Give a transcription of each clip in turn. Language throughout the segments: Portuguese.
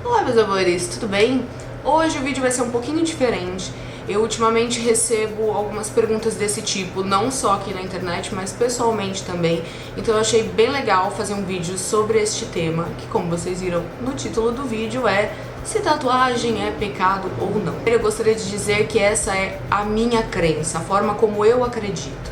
Olá meus amores, tudo bem? Hoje o vídeo vai ser um pouquinho diferente. Eu ultimamente recebo algumas perguntas desse tipo, não só aqui na internet, mas pessoalmente também. Então eu achei bem legal fazer um vídeo sobre este tema, que como vocês viram no título do vídeo é se tatuagem é pecado ou não. Eu gostaria de dizer que essa é a minha crença, a forma como eu acredito.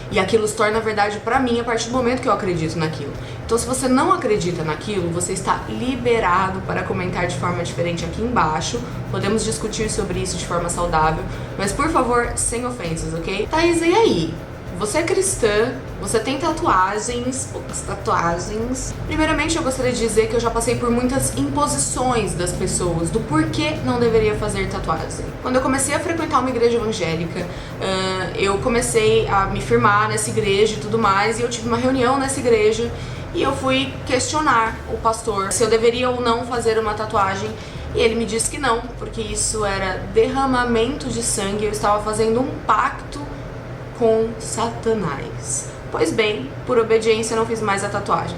E aquilo se torna verdade pra mim a partir do momento que eu acredito naquilo. Então se você não acredita naquilo, você está liberado para comentar de forma diferente aqui embaixo. Podemos discutir sobre isso de forma saudável, mas por favor, sem ofensas, ok? Thaís, e aí? Você é cristã, você tem tatuagens, poucas tatuagens. Primeiramente eu gostaria de dizer que eu já passei por muitas imposições das pessoas do porquê não deveria fazer tatuagem. Quando eu comecei a frequentar uma igreja evangélica, eu comecei a me firmar nessa igreja e tudo mais, e eu tive uma reunião nessa igreja e eu fui questionar o pastor se eu deveria ou não fazer uma tatuagem. E ele me disse que não, porque isso era derramamento de sangue, eu estava fazendo um pacto com Satanás. Pois bem, por obediência eu não fiz mais a tatuagem.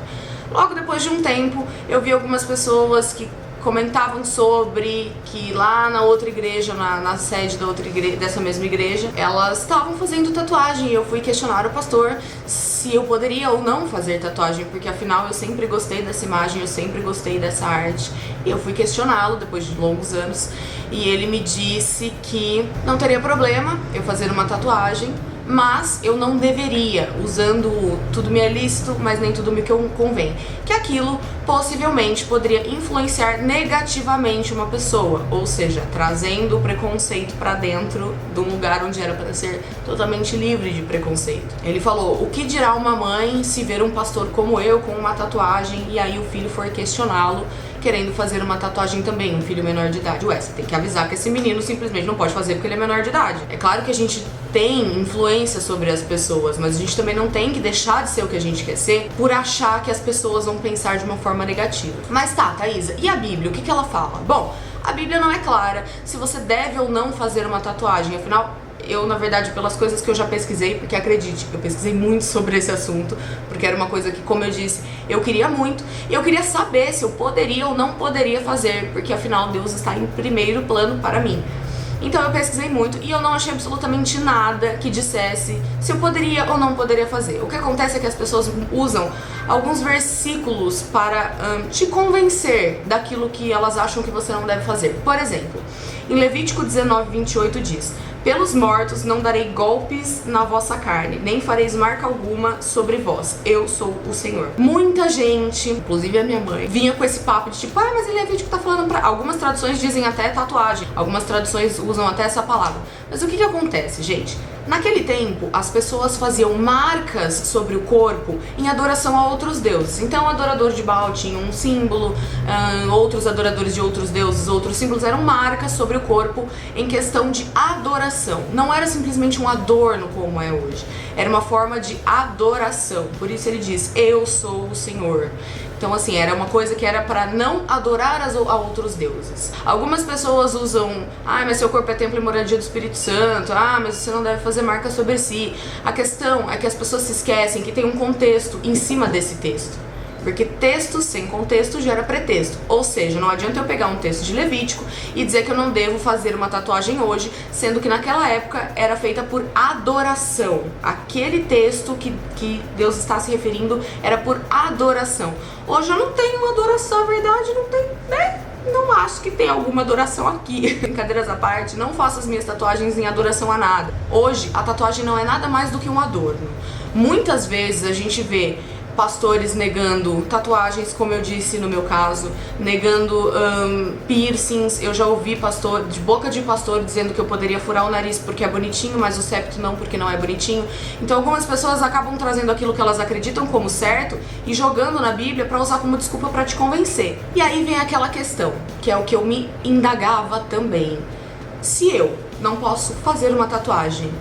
Logo depois de um tempo, eu vi algumas pessoas que comentavam sobre que lá na outra igreja, na sede da outra igreja, dessa mesma igreja, elas estavam fazendo tatuagem e eu fui questionar o pastor se eu poderia ou não fazer tatuagem, porque afinal eu sempre gostei dessa imagem, eu sempre gostei dessa arte. E eu fui questioná-lo depois de longos anos e ele me disse que não teria problema eu fazer uma tatuagem, mas eu não deveria, usando tudo me é lícito, mas nem tudo me convém. Que aquilo possivelmente poderia influenciar negativamente uma pessoa, ou seja, trazendo o preconceito pra dentro de um lugar onde era para ser totalmente livre de preconceito. Ele falou: o que dirá uma mãe se ver um pastor como eu com uma tatuagem e aí o filho for questioná-lo querendo fazer uma tatuagem também, um filho menor de idade? Ué, você tem que avisar que esse menino simplesmente não pode fazer porque ele é menor de idade. É claro que a gente tem influência sobre as pessoas, mas a gente também não tem que deixar de ser o que a gente quer ser por achar que as pessoas vão pensar de uma forma negativa. Mas tá, Thaisa, e a Bíblia? O que ela fala? Bom, a Bíblia não é clara se você deve ou não fazer uma tatuagem, afinal, eu, na verdade, pelas coisas que eu já pesquisei, porque acredite, eu pesquisei muito sobre esse assunto, porque era uma coisa que, como eu disse, eu queria muito, e eu queria saber se eu poderia ou não poderia fazer, porque afinal Deus está em primeiro plano para mim. Então eu pesquisei muito e eu não achei absolutamente nada que dissesse se eu poderia ou não poderia fazer. O que acontece é que as pessoas usam alguns versículos para te convencer daquilo que elas acham que você não deve fazer. Por exemplo, em Levítico 19:28 diz: pelos mortos não darei golpes na vossa carne, nem fareis marca alguma sobre vós. Eu sou o Senhor. Muita gente, inclusive a minha mãe, vinha com esse papo de tipo, mas em Levítico tá falando pra... Algumas traduções dizem até tatuagem, algumas traduções usam até essa palavra. Mas o que acontece, gente? Naquele tempo, as pessoas faziam marcas sobre o corpo em adoração a outros deuses. Então, o adorador de Baal tinha um símbolo, outros adoradores de outros deuses, outros símbolos, eram marcas sobre o corpo em questão de adoração. Não era simplesmente um adorno como é hoje. Era uma forma de adoração. Por isso ele diz: eu sou o Senhor. Então, assim, era uma coisa que era para não adorar a outros deuses. Algumas pessoas usam: mas seu corpo é templo e moradia do Espírito Santo. Mas você não deve fazer marca sobre si. A questão é que as pessoas se esquecem que tem um contexto em cima desse texto. Porque texto sem contexto gera pretexto. Ou seja, não adianta eu pegar um texto de Levítico e dizer que eu não devo fazer uma tatuagem hoje, sendo que naquela época era feita por adoração. Aquele texto que Deus está se referindo era por adoração. Hoje eu não tenho adoração, a verdade não tem, né? Não acho que tem alguma adoração aqui. Brincadeiras à parte, não faço as minhas tatuagens em adoração a nada. Hoje, a tatuagem não é nada mais do que um adorno. Muitas vezes a gente vê pastores negando tatuagens, como eu disse no meu caso, negando piercings. Eu já ouvi pastor, de boca de pastor, dizendo que eu poderia furar o nariz porque é bonitinho, mas o septo não, porque não é bonitinho. Então algumas pessoas acabam trazendo aquilo que elas acreditam como certo e jogando na Bíblia pra usar como desculpa pra te convencer. E aí vem aquela questão, que é o que eu me indagava também. Se eu não posso fazer uma tatuagem,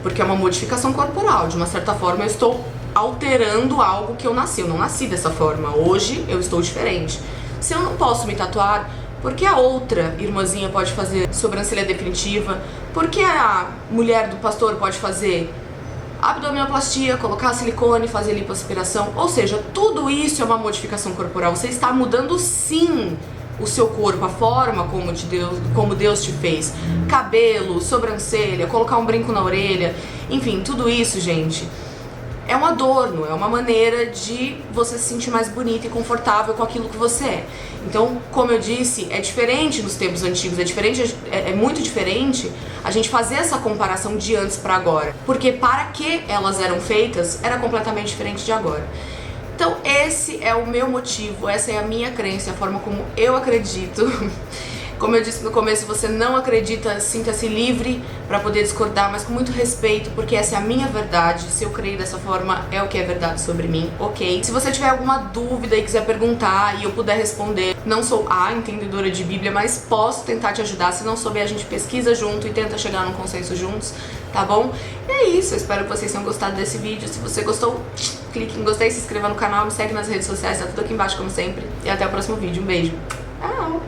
porque é uma modificação corporal, de uma certa forma eu estou alterando algo que eu nasci. Eu não nasci dessa forma. Hoje eu estou diferente. Se eu não posso me tatuar, por que a outra irmãzinha pode fazer sobrancelha definitiva? Por que a mulher do pastor pode fazer abdominoplastia, colocar silicone, fazer lipoaspiração? Ou seja, tudo isso é uma modificação corporal. Você está mudando sim o seu corpo, a forma como Deus te fez. Cabelo, sobrancelha, colocar um brinco na orelha, enfim, tudo isso, gente, é um adorno, é uma maneira de você se sentir mais bonita e confortável com aquilo que você é. Então, como eu disse, é diferente nos tempos antigos, é muito diferente a gente fazer essa comparação de antes para agora. Porque para que elas eram feitas, era completamente diferente de agora. Então esse é o meu motivo, essa é a minha crença, a forma como eu acredito. Como eu disse no começo, você não acredita, sinta-se livre para poder discordar, mas com muito respeito, porque essa é a minha verdade. Se eu creio dessa forma, é o que é verdade sobre mim, ok? Se você tiver alguma dúvida e quiser perguntar e eu puder responder, não sou a entendedora de Bíblia, mas posso tentar te ajudar. Se não souber, a gente pesquisa junto e tenta chegar num consenso juntos, tá bom? E é isso, eu espero que vocês tenham gostado desse vídeo. Se você gostou, clique em gostei, se inscreva no canal, me segue nas redes sociais, tá tudo aqui embaixo como sempre. E até o próximo vídeo, um beijo. Tchau!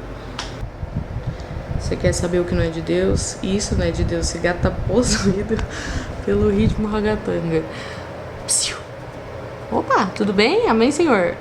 Você quer saber o que não é de Deus? Isso não é de Deus. Esse gato tá possuído pelo ritmo ragatanga. Opa, tudo bem? Amém, Senhor?